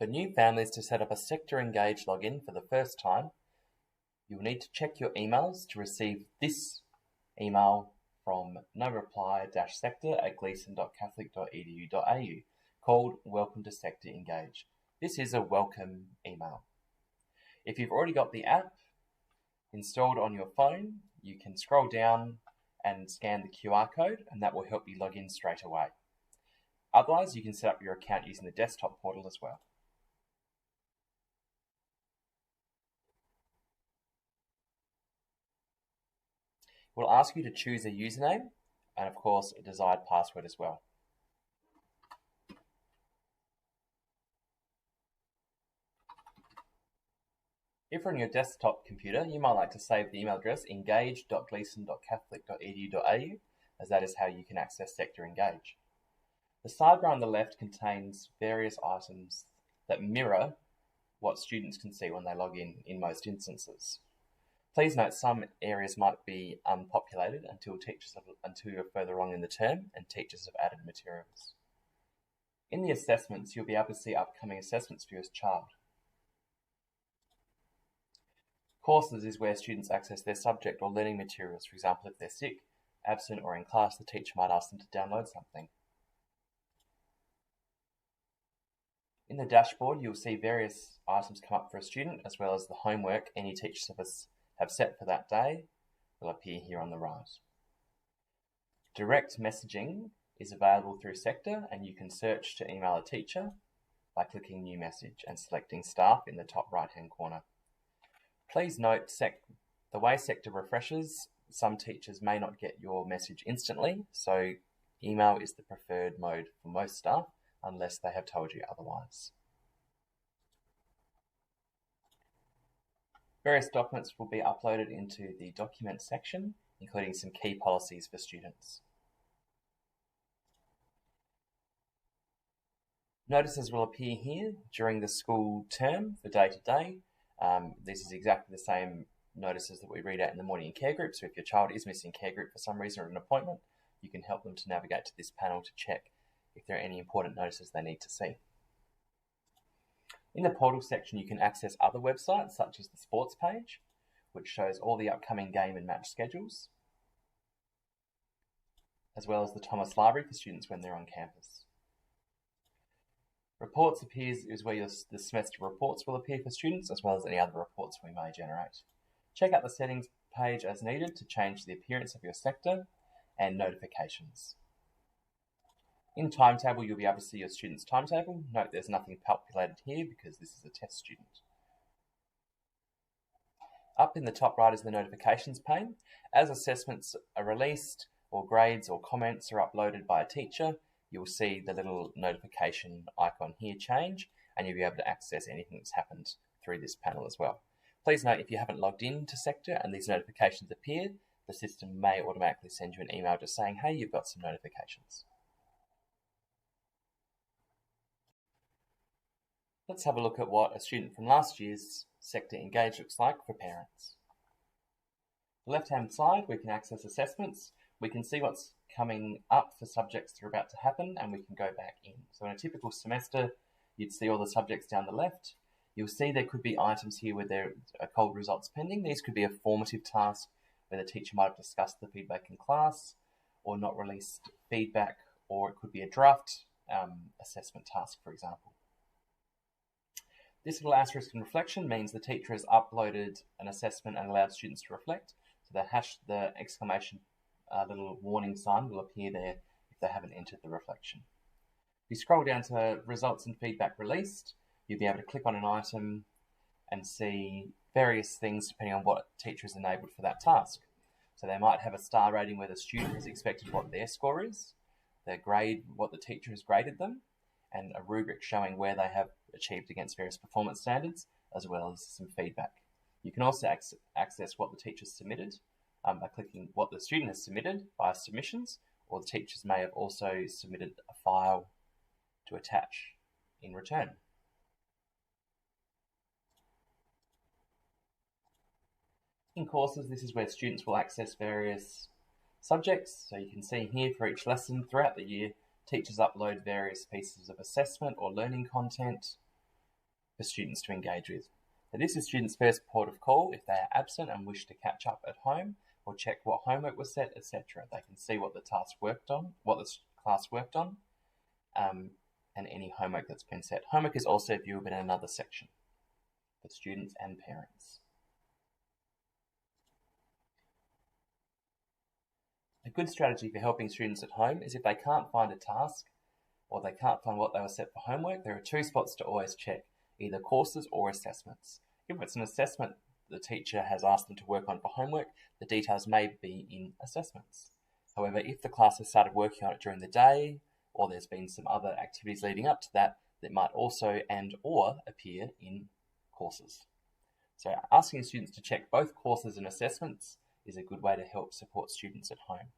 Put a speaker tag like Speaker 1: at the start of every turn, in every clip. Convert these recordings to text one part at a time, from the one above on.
Speaker 1: For new families to set up a SEQTA Engage login for the first time, you will need to check your emails to receive this email from noreply-secta@gleason.catholic.edu.au called Welcome to SEQTA Engage. This is a welcome email. If you've already got the app installed on your phone, you can scroll down and scan the QR code, and that will help you log in straight away. Otherwise, you can set up your account using the desktop portal as well. We'll ask you to choose a username and, of course, a desired password as well. If you're on your desktop computer, you might like to save the email address engage.gleason.catholic.edu.au, as that is how you can access SEQTA Engage. The sidebar on the left contains various items that mirror what students can see when they log in most instances. Please note some areas might be unpopulated until you're further along in the term and teachers have added materials. In the assessments, you'll be able to see upcoming assessments for your child. Courses is where students access their subject or learning materials. For example, if they're sick, absent, or in class, the teacher might ask them to download something. In the dashboard, you'll see various items come up for a student, as well as the homework any teachers have set for that day will appear here on the right. Direct messaging is available through SEQTA, and you can search to email a teacher by clicking New Message and selecting Staff in the top right-hand corner. Please note the way SEQTA refreshes, some teachers may not get your message instantly, so email is the preferred mode for most staff, unless they have told you otherwise. Various documents will be uploaded into the Documents section, including some key policies for students. Notices will appear here during the school term for day-to-day. This is exactly the same notices that we read out in the morning in care group, so if your child is missing care group for some reason or an appointment, you can help them to navigate to this panel to check if there are any important notices they need to see. In the portal section, you can access other websites, such as the sports page, which shows all the upcoming game and match schedules, as well as the Thomas Library for students when they're on campus. Reports is where the semester reports will appear for students, as well as any other reports we may generate. Check out the settings page as needed to change the appearance of your sector and notifications. In Timetable, you'll be able to see your student's timetable. Note there's nothing populated here because this is a test student. Up in the top right is the notifications pane. As assessments are released or grades or comments are uploaded by a teacher, you'll see the little notification icon here change, and you'll be able to access anything that's happened through this panel as well. Please note if you haven't logged into SEQTA and these notifications appear, the system may automatically send you an email just saying, hey, you've got some notifications. Let's have a look at what a student from last year's SEQTA Engage looks like for parents. The left-hand side, we can access assessments. We can see what's coming up for subjects that are about to happen, and we can go back in. So in a typical semester, you'd see all the subjects down the left. You'll see there could be items here where there are cold results pending. These could be a formative task where the teacher might have discussed the feedback in class or not released feedback, or it could be a draft assessment task, for example. This little asterisk in reflection means the teacher has uploaded an assessment and allowed students to reflect. So the exclamation little warning sign will appear there if they haven't entered the reflection. If you scroll down to results and feedback released, you'll be able to click on an item and see various things depending on what teacher is enabled for that task. So they might have a star rating where the student has expected what their score is, their grade, what the teacher has graded them, and a rubric showing where they have achieved against various performance standards, as well as some feedback. You can also access what the teacher submitted by clicking what the student has submitted via submissions, or the teachers may have also submitted a file to attach in return. In courses, this is where students will access various subjects. So you can see here for each lesson throughout the year, teachers upload various pieces of assessment or learning content. for students to engage with. Now, this is students' first port of call if they are absent and wish to catch up at home or check what homework was set, etc. They can see what the task worked on, what the class worked on, and any homework that's been set. Homework is also viewable in another section for students and parents. A good strategy for helping students at home is if they can't find a task or they can't find what they were set for homework, there are two spots to always check, either courses or assessments. If it's an assessment the teacher has asked them to work on for homework, the details may be in assessments. However, if the class has started working on it during the day, or there's been some other activities leading up to that, that might also or appear in courses. So asking students to check both courses and assessments is a good way to help support students at home.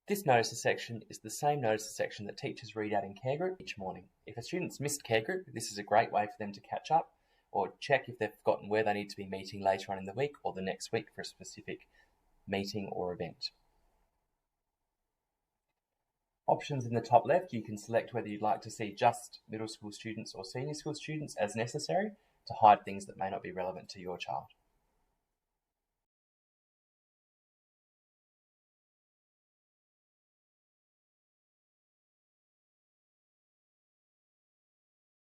Speaker 1: This notices section is the same notices section that teachers read out in care group each morning. If a student's missed care group, this is a great way for them to catch up or check if they've forgotten where they need to be meeting later on in the week or the next week for a specific meeting or event. Options in the top left, you can select whether you'd like to see just middle school students or senior school students as necessary to hide things that may not be relevant to your child.